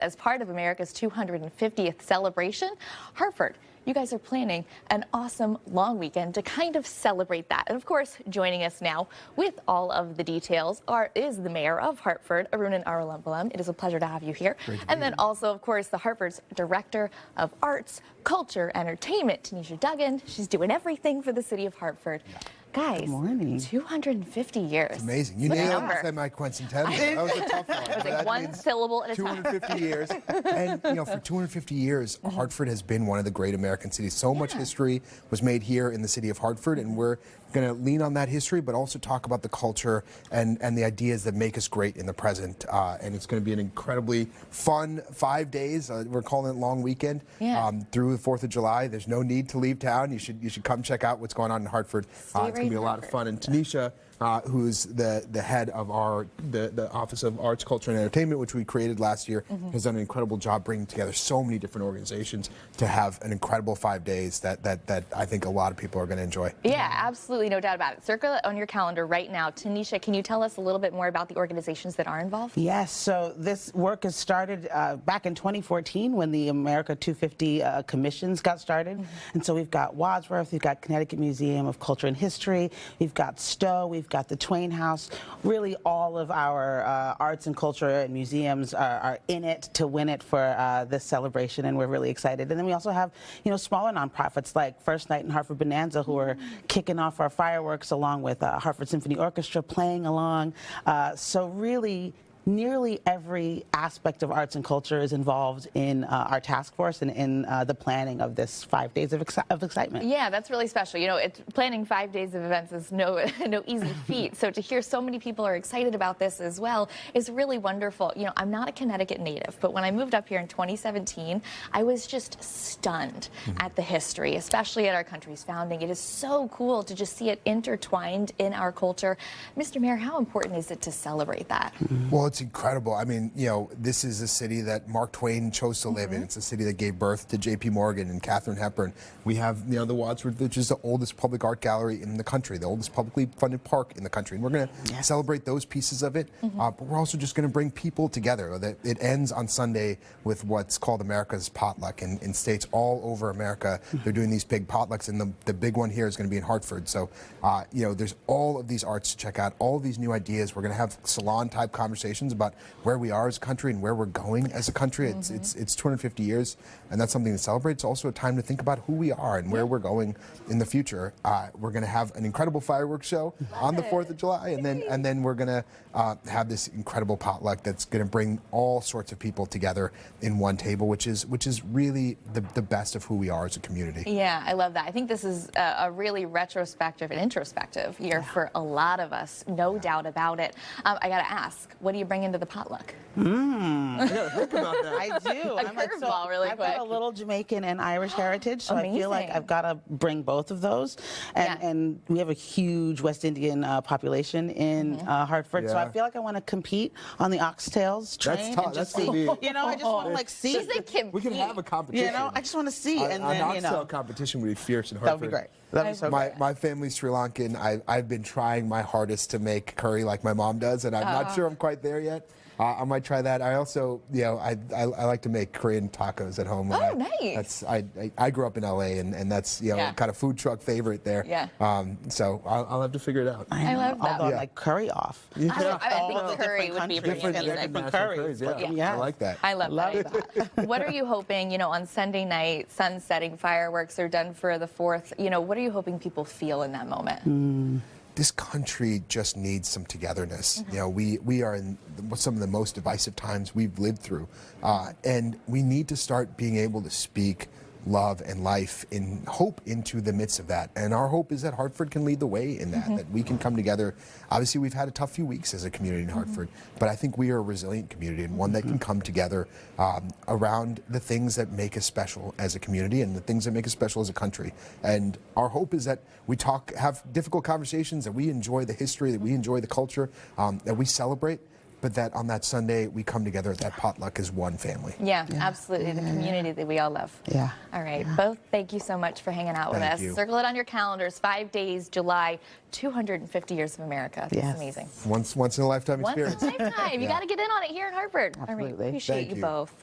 As part of America's 250th celebration, Hartford, you guys are planning an awesome long weekend to kind of celebrate that. And of course, joining us now with all of the details is the mayor of Hartford, Arunan Arulampalam. It is a pleasure to have you here. And then also, of course, the Hartford's Director of Arts, Culture, Entertainment, Taneisha Duggan. She's doing everything for the city of Hartford. Guys, 250 years. It's amazing. You nailed semi-quincentennial. That was a tough one. It was like one syllable at a time. 250 years. And, you know, for 250 years, Hartford has been one of the great American cities. So much history was made here in the city of Hartford, and we're going to lean on that history, but also talk about the culture and the ideas that make us great in the present. And it's going to be an incredibly fun 5 days. We're calling it long weekend through the 4th of July. There's no need to leave town. You should come check out what's going on in Hartford. It's going to be a lot of fun. And Taneisha, who's the head of the Office of Arts, Culture, and Entertainment, which we created last year, has done an incredible job bringing together so many different organizations to have an incredible 5 days that I think a lot of people are going to enjoy. Yeah, absolutely, no doubt about it. Circle it on your calendar right now. Taneisha, can you tell us a little bit more about the organizations that are involved? Yes, so this work has started back in 2014 when the America 250 commissions got started. And so we've got Wadsworth, we've got Connecticut Museum of Culture and History, we've got Stowe, we've got the Twain House. Really all of our arts and culture and museums are in it to win it for this celebration, and we're really excited. And then we also have, you know, smaller nonprofits like First Night and Hartford Bonanza, who are kicking off our fireworks along with Hartford Symphony Orchestra playing along. So really, nearly every aspect of arts and culture is involved in our task force and in the planning of this 5 days of excitement. Yeah, that's really special. You know, planning 5 days of events is no easy feat. So to hear so many people are excited about this as well is really wonderful. You know, I'm not a Connecticut native, but when I moved up here in 2017, I was just stunned at the history, especially at our country's founding. It is so cool to just see it intertwined in our culture. Mr. Mayor, how important is it to celebrate that? Well, it's incredible. I mean, you know, this is a city that Mark Twain chose to live in. It's a city that gave birth to J.P. Morgan and Katharine Hepburn. We have, you know, the Wadsworth, which is the oldest public art gallery in the country, the oldest publicly funded park in the country. And we're going to celebrate those pieces of it, but we're also just going to bring people together. It ends on Sunday with what's called America's Potluck. In states all over America, they're doing these big potlucks, and the big one here is going to be in Hartford. So, you know, there's all of these arts to check out, all of these new ideas. We're going to have salon-type conversations about where we are as a country and where we're going as a country. It's 250 years, and that's something to celebrate. It's also a time to think about who we are and where we're going in the future. We're going to have an incredible fireworks show on the 4th of July, and then we're going to have this incredible potluck that's going to bring all sorts of people together in one table, which is really the best of who we are as a community. Yeah, I love that. I think this is a really retrospective and introspective year for a lot of us, no doubt about it. I got to ask, what do you bring into the potluck? I gotta think about that. I do. A curveball, really quick. I've got a little Jamaican and Irish heritage, so I feel like I've got to bring both of those. And we have a huge West Indian population in Hartford, so I feel like I want to compete on the oxtails train. That's tough. And just That's see. You know, I just want to like see. We can have a competition. You know, I just want to see, and then an oxtail competition would be fierce in Hartford. That would be great. That'd be so great. My family's Sri Lankan. I've been trying my hardest to make curry like my mom does, and I'm not sure I'm quite there yet. I might try that. I also, you know, I like to make Korean tacos at home. Nice. I grew up in LA, and that's, you know, kind of food truck favorite there. Yeah. So I'll have to figure it out. I love that. Although like curry off. I think curry would be different curries. I like that. I love that. What are you hoping, you know, on Sunday night, sun-setting fireworks are done for the 4th, you know, what are you hoping people feel in that moment? This country just needs some togetherness. You know, we are in some of the most divisive times we've lived through, and we need to start being able to speak love and life and hope into the midst of that. And our hope is that Hartford can lead the way in that, that we can come together. Obviously, we've had a tough few weeks as a community in Hartford, but I think we are a resilient community and one that can come together around the things that make us special as a community and the things that make us special as a country. And our hope is that we have difficult conversations, that we enjoy the history, that we enjoy the culture, that we celebrate, but that on that Sunday we come together at that potluck as one family. Yeah, absolutely. The community that we all love. Yeah. All right. Both, thank you so much for hanging out with us. Circle it on your calendars. 5 days, July, 250 years of America. That's amazing. Once in a lifetime experience. Once in a lifetime. You got to get in on it here in Hartford. Absolutely. All right. Appreciate you both.